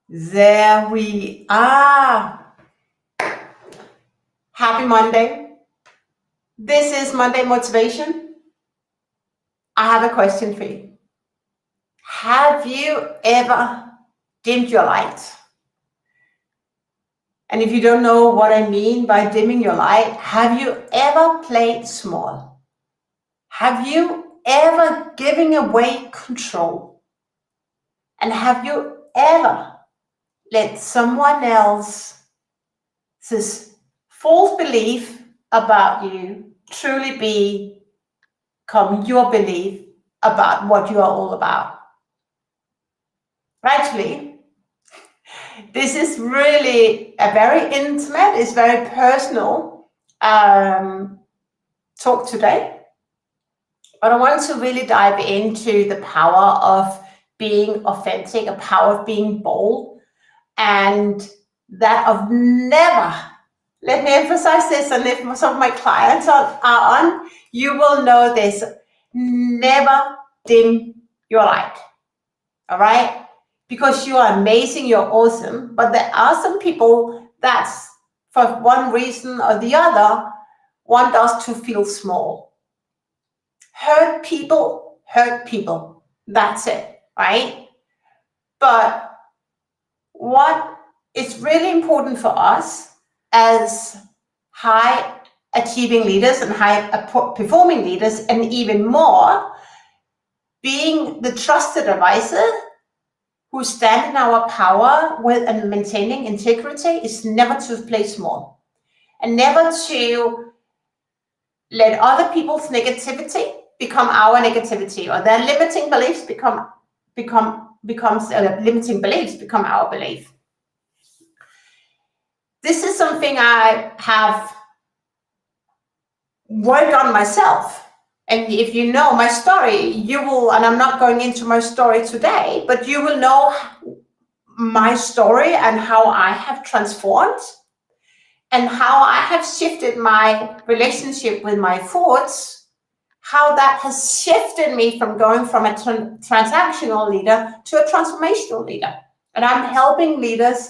There we are. Happy Monday. This is Monday Motivation. I have a question for you. Have you ever dimmed your light? And if you don't know what I mean by dimming your light, have you ever played small? Have you ever given away control? And have you ever let someone else's false belief about you truly become your belief about what you are all about? Actually, this is really a very intimate, it's very personal talk today. But I want to really dive into the power of being authentic, a power of being bold, and that of never, let me emphasize this, and if some of my clients are on, you will know this, never dim your light. All right? Because you are amazing, you're awesome, but there are some people that's for one reason or the other want us to feel small. Hurt people, that's it, right? But what is really important for us as high achieving leaders and high performing leaders, and even more being the trusted advisor who stand in our power with and maintaining integrity, is never to play small and never to let other people's negativity become our negativity, or their limiting beliefs become limiting beliefs become our belief. This is something I have worked on myself. And if you know my story, you will, and I'm not going into my story today, but you will know my story and how I have transformed and how I have shifted my relationship with my thoughts, how that has shifted me from going from a transactional leader to a transformational leader. And I'm helping leaders,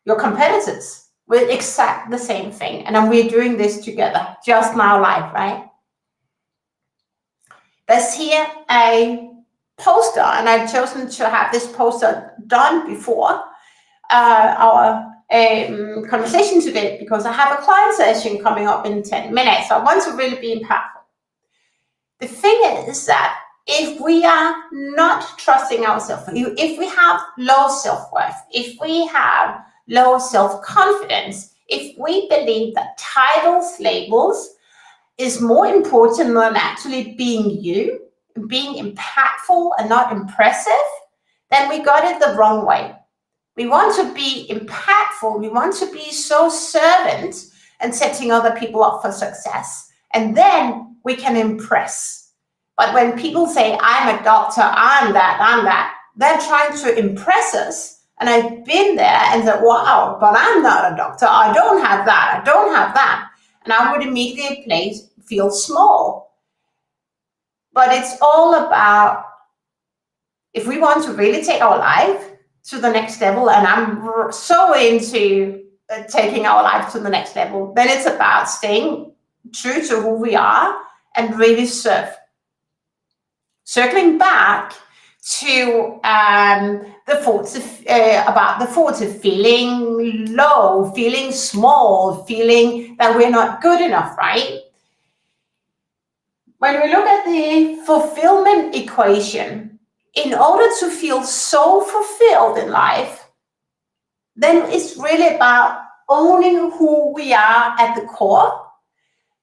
your competitors, with exact the same thing. And we're doing this together, just now live, right? There's here a poster, and I've chosen to have this poster done before our conversation today, because I have a client session coming up in 10 minutes. So I want to really be impactful. The thing is that if we are not trusting ourselves, if we have low self-worth, if we have low self-confidence, if we believe that titles, labels is more important than actually being you, being impactful and not impressive, then we got it the wrong way. We want to be impactful. We want to be so servant and setting other people up for success. And then we can impress. But when people say, I'm a doctor, I'm that, they're trying to impress us. And I've been there and said, wow, but I'm not a doctor. I don't have that. And I would immediately feel small. But it's all about, if we want to really take our life to the next level, and I'm so into taking our life to the next level, then it's about staying true to who we are and really serve. Circling back to the thoughts of feeling low, feeling small, feeling that we're not good enough, right? When we look at the fulfillment equation, in order to feel so fulfilled in life, then it's really about owning who we are at the core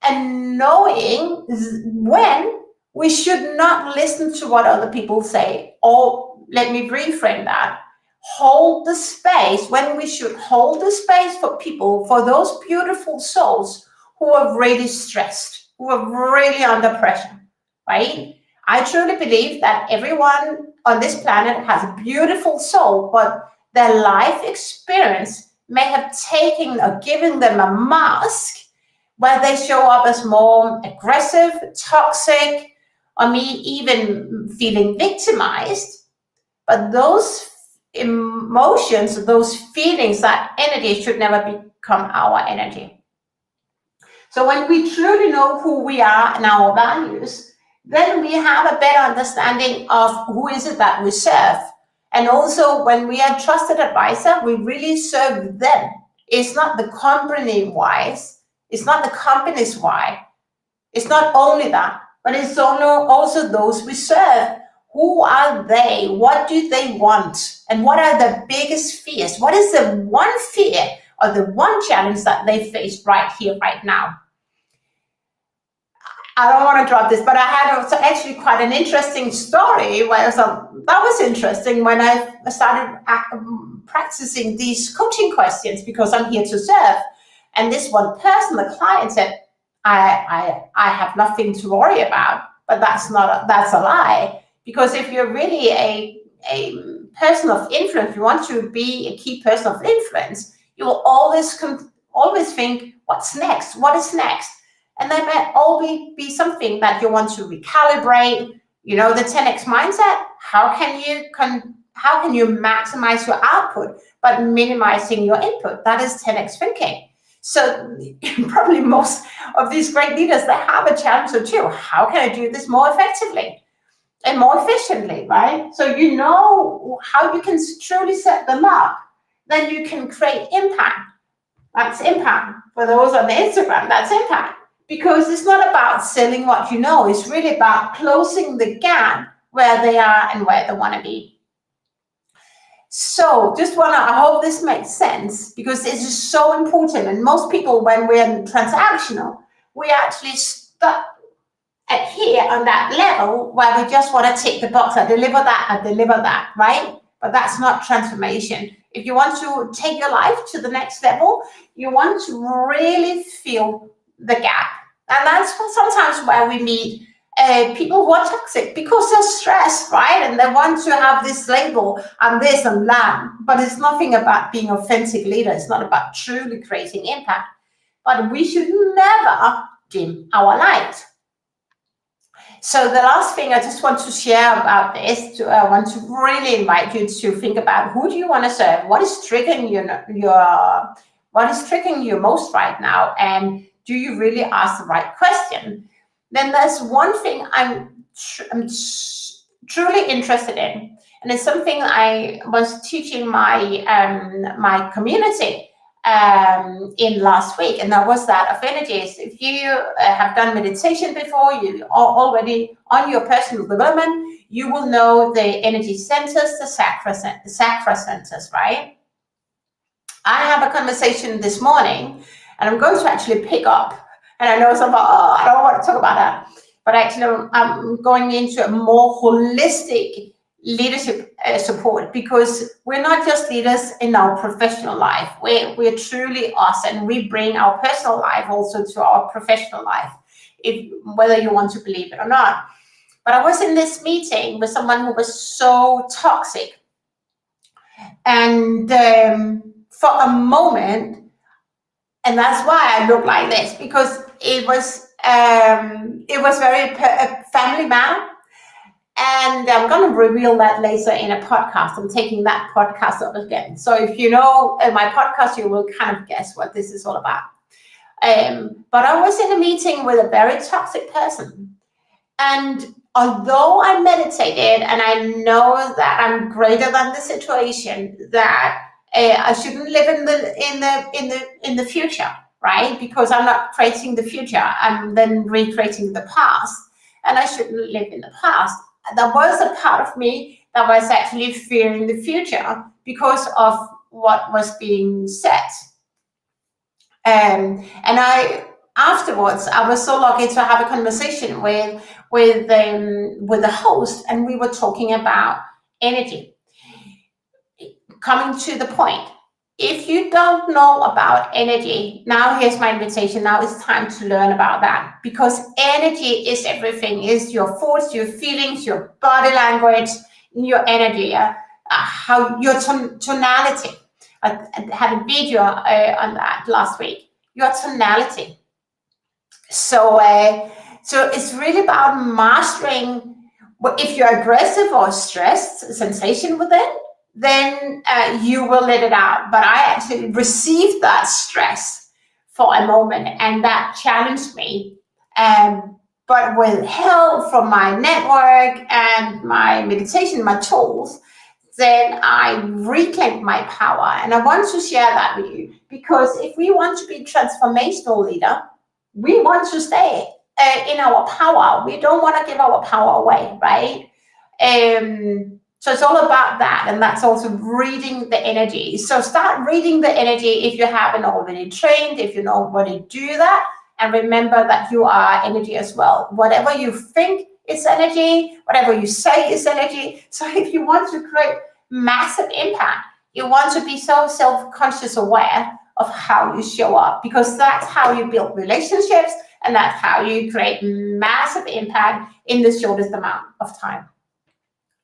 and knowing when we should not listen to what other people say, or let me reframe that, hold the space, when we should hold the space for people, for those beautiful souls who are really stressed, who are really under pressure, right? I truly believe that everyone on this planet has a beautiful soul, but their life experience may have taken or given them a mask where they show up as more aggressive, toxic, or me even feeling victimized. But those emotions, those feelings, that energy should never become our energy. So when we truly know who we are and our values, then we have a better understanding of who is it that we serve. And also when we are trusted advisor, we really serve them. It's not the company wise, it's not the company's why. It's not only that, but it's also those we serve. Who are they? What do they want? And what are the biggest fears? What is the one fear or the one challenge that they face right here, right now? I don't want to drop this, but I had also actually quite an interesting story where that was interesting when I started practicing these coaching questions, because I'm here to serve. And this one person, the client, said, I have nothing to worry about. But that's a lie. Because if you're really a person of influence, you want to be a key person of influence, you will always think, what's next? What is next? And there might always be something that you want to recalibrate. You know, the 10x mindset. How can you maximize your output but minimizing your input? That is 10x thinking. So probably most of these great leaders, they have a challenge or two. How can I do this more effectively and more efficiently, right? So you know how you can truly set them up. Then you can create impact. That's impact. For those on the Instagram, that's impact. Because it's not about selling what you know. It's really about closing the gap where they are and where they want to be. So I hope this makes sense, because this is so important. And most people, when we're transactional, we actually stuck at here on that level where we just want to tick the box. I deliver that, right? But that's not transformation. If you want to take your life to the next level, you want to really feel the gap. And that's sometimes where we meet people who are toxic, because they're stressed, right? And they want to have this label and this and that. But it's nothing about being authentic leader. It's not about truly creating impact. But we should never dim our light. So the last thing I just want to share about this, I want to really invite you to think about, who do you want to serve? What is triggering you most right now? And do you really ask the right question? Then there's one thing I'm truly interested in, and it's something I was teaching my community in last week, and that was that of energies. If you have done meditation before, you are already on your personal development, you will know the energy centers, the chakra centers, right? I have a conversation this morning, and I'm going to actually pick up, and I know some, I don't want to talk about that, but actually I'm going into a more holistic leadership support, because we're not just leaders in our professional life. We're truly us, and we bring our personal life also to our professional life, whether you want to believe it or not. But I was in this meeting with someone who was so toxic, and for a moment, and that's why I look like this, because it was very family man. And I'm going to reveal that later in a podcast. I'm taking that podcast up again. So if you know my podcast, you will kind of guess what this is all about. But I was in a meeting with a very toxic person. And although I meditated and I know that I'm greater than the situation, that I shouldn't live in the future, right? Because I'm not creating the future. I'm then recreating the past, and I shouldn't live in the past. There was a part of me that was actually fearing the future because of what was being said. And afterwards, I was so lucky to have a conversation with the host, and we were talking about energy. Coming to the point, if you don't know about energy, now here's my invitation. Now it's time to learn about that, because energy is everything. Is your thoughts, your feelings, your body language, your energy, how your tonality. I had a video on that last week. Your tonality. So it's really about mastering if you're aggressive or stressed, sensation within. then you will let it out. But I actually received that stress for a moment, and that challenged me. But with help from my network and my meditation, my tools, then I reclaimed my power. And I want to share that with you, because if we want to be transformational leader, we want to stay in our power. We don't want to give our power away, right? So it's all about that, and that's also reading the energy. So start reading the energy if you haven't already trained, if you don't already do that, and remember that you are energy as well. Whatever you think is energy, whatever you say is energy. So if you want to create massive impact, you want to be so self-conscious aware of how you show up, because that's how you build relationships, and that's how you create massive impact in the shortest amount of time.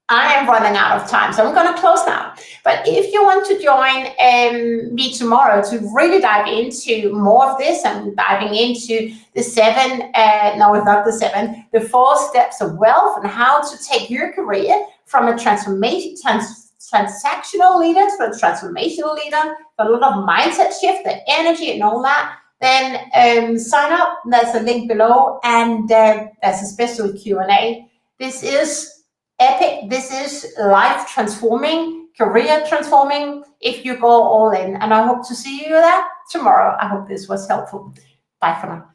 I am running out of time, so I'm going to close now. But if you want to join me tomorrow to really dive into more of this and diving into the the 4 steps of wealth, and how to take your career from a transactional leader to a transformational leader, a lot of mindset shift, the energy and all that, then sign up. There's a link below, and there's a special Q&A. This is epic. This is life transforming, career transforming, if you go all in. And I hope to see you there tomorrow. I hope this was helpful. Bye for now.